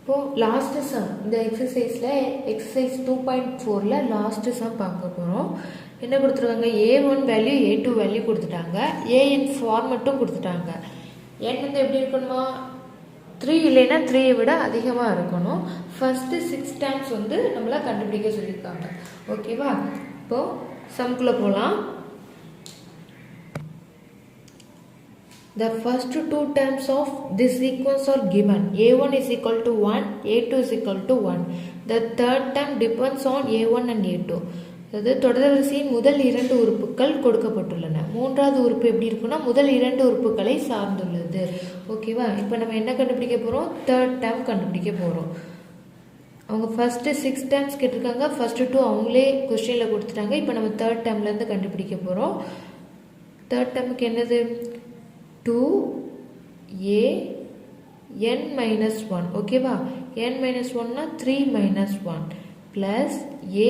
இப்போது last some இந்த எக்ஸசைஸில் exercise 2.4ல் last some பார்க்க போகிறோம். என்ன கொடுத்துருக்காங்க? A1 வேல்யூ A2 வேல்யூ கொடுத்துட்டாங்க. ஏஎன் ஃபார்மட்டும் கொடுத்துட்டாங்க. n வந்து எப்படி இருக்கணுமா? 3 இல்லைன்னா 3 விட அதிகமாக இருக்கணும். ஃபஸ்ட்டு 6 டைம்ஸ் வந்து நம்மளை கண்டுபிடிக்க சொல்லியிருக்காங்க. ஓகேவா? இப்போது சம்குள்ளே போகலாம். The first two terms of this sequence are given. A1 is equal to 1, A2 is equal to 1. The third term depends on A1 and A2. அதாவது தொடர்வரிசையின் முதல் 2 உறுப்புகள் கொடுக்கப்பட்டுள்ளன. மூன்றாவது உறுப்பு எப்படி இருக்குன்னா முதல் 2 உறுப்புகளை சார்ந்துள்ளது. ஓகேவா? இப்போ நம்ம என்ன கண்டுபிடிக்க போகிறோம்? தேர்ட் டேர்ம் கண்டுபிடிக்க போகிறோம். அவங்க ஃபஸ்ட்டு 6 டைம்ஸ் கேட்டிருக்காங்க. ஃபஸ்ட்டு 2 அவங்களே கொஸ்டினில் கொடுத்துட்டாங்க. இப்போ நம்ம தேர்ட் டேர்ம்லேருந்து கண்டுபிடிக்க போகிறோம். தேர்ட் டேர்முக்கு என்னது? 2a n minus 1. ஓகேவா? n minus 1 3 minus 1 plus a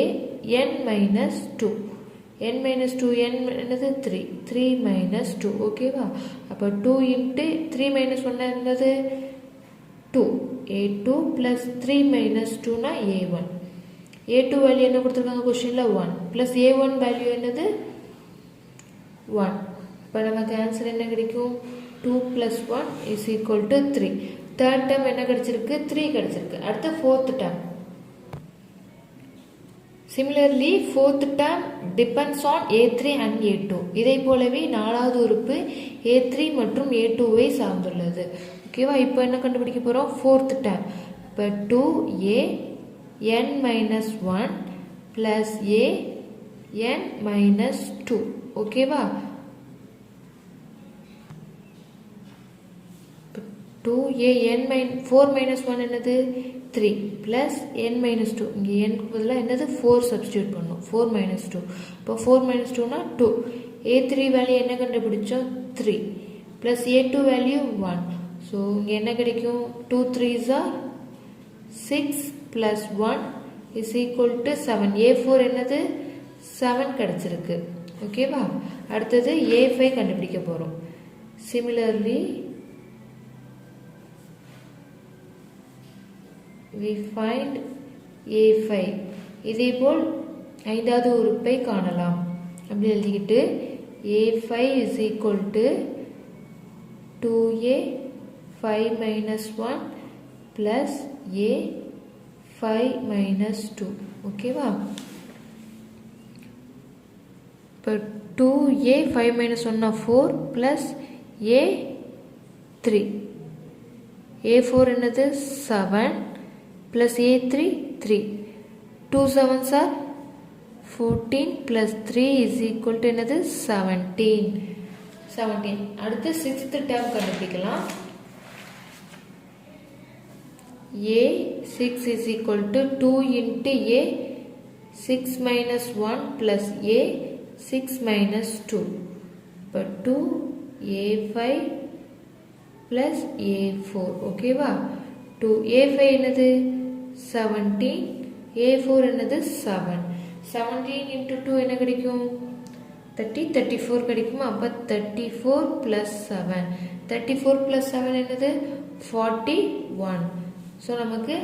n minus 2. n minus 2 n என்னது? 3 minus 2. ஓகேவா? அப்போ 2 into 3 minus 1 என்னது? 2. a2 plus 3 minus 2 னா a1. a2 வேல்யூ என்ன கொடுத்துருக்காங்க கொஸ்டினில்? 1 plus a1 வேல்யூ என்னது? 1. இப்போ நமக்கு ஆன்சர் என்ன கிடைக்கும்? 2 plus 1 is equal to 3. Third term என்ன கிடைச்சிருக்கு? 3 கிடைச்சிருக்கு. அடுத்து fourth term. Similarly fourth term depends on A3 and A2. இதை போலவே நாலாவது உறுப்பு A3 மற்றும் A2வை சார்ந்துள்ளது. ஓகேவா? இப்போ என்ன கண்டுபிடிக்க போகிறோம்? Fourth term. இப்போ 2a n minus 1 plus a n minus 2. ஓகேவா? 2a n 4 minus 1 என்னது? 3 plus n minus 2. இங்கே n பதிலாக என்னது? 4 சப்ஸ்டியூட் பண்ணும். 4 minus 2. இப்போ 4 minus 2னா 2. a3 வேல்யூ என்ன கண்டுபிடிச்சோம்? 3 plus a2 வேல்யூ 1. ஸோ இங்கே என்ன கிடைக்கும்? 2 3s are 6 plus 1 is equal to 7. a4 என்னது? 7 கிடைச்சிருக்கு. ஓகேவா? அடுத்தது a5 கண்டுபிடிக்க போகிறோம். Similarly we find a5. இதேபோல் ஐந்தாவது உறுப்பை காணலாம். அப்படி எழுதிக்கிட்டு a5 is equal to 2a 5 minus 1 plus a 5 minus 2. ஓகேவா? இப்போ 2a 5 minus 1 4 plus a 3. a4 என்னது? 7 plus a3 3. 2 7s are 14 plus 3 is equal to என்னது? 17. அடுத்து 6th term கண்டுபிடிக்கலாம். a6 is equal to 2 into a 6 minus 1 plus a 6 minus 2. இப்போ 2a5 plus a4. ஓகேவா? 2a5 என்னது? 17. a4 என்னது? 7. 17 into 2 என்ன கிடைக்கும்? 34 கிடைக்குமா? அப்போ 34 plus 7. 34 plus 7 என்னது? 41. ஸோ நமக்கு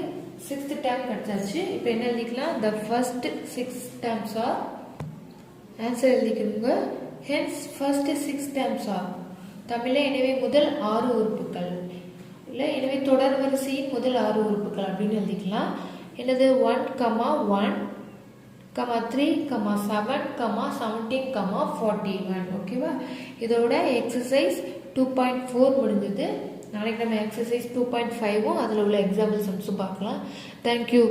6th term கிடைச்சாச்சு. இப்போ என்ன எழுதிக்கலாம்? The first 6 terms are answer எழுதிக்கிறோங்க. ஹென்ஸ் ஃபர்ஸ்ட் 6 terms are தமிழில் எனவே முதல் 6 உறுப்புகள் இல்லை, எனவே தொடர் வரிசையின் முதல் 6 உறுப்புகள் அப்படின்னு எழுதிக்கலாம். என்னது? 1, 1, 3, 7, 17, 41. ஓகேவா? இதோட எக்ஸசைஸ் 2.4 முடிஞ்சது. நாளைக்கு நம்ம எக்ஸசைஸ் 2.5ம் அதில் உள்ள எக்ஸாம்பிள் சம்ஸும் பார்க்கலாம். தேங்க்யூ.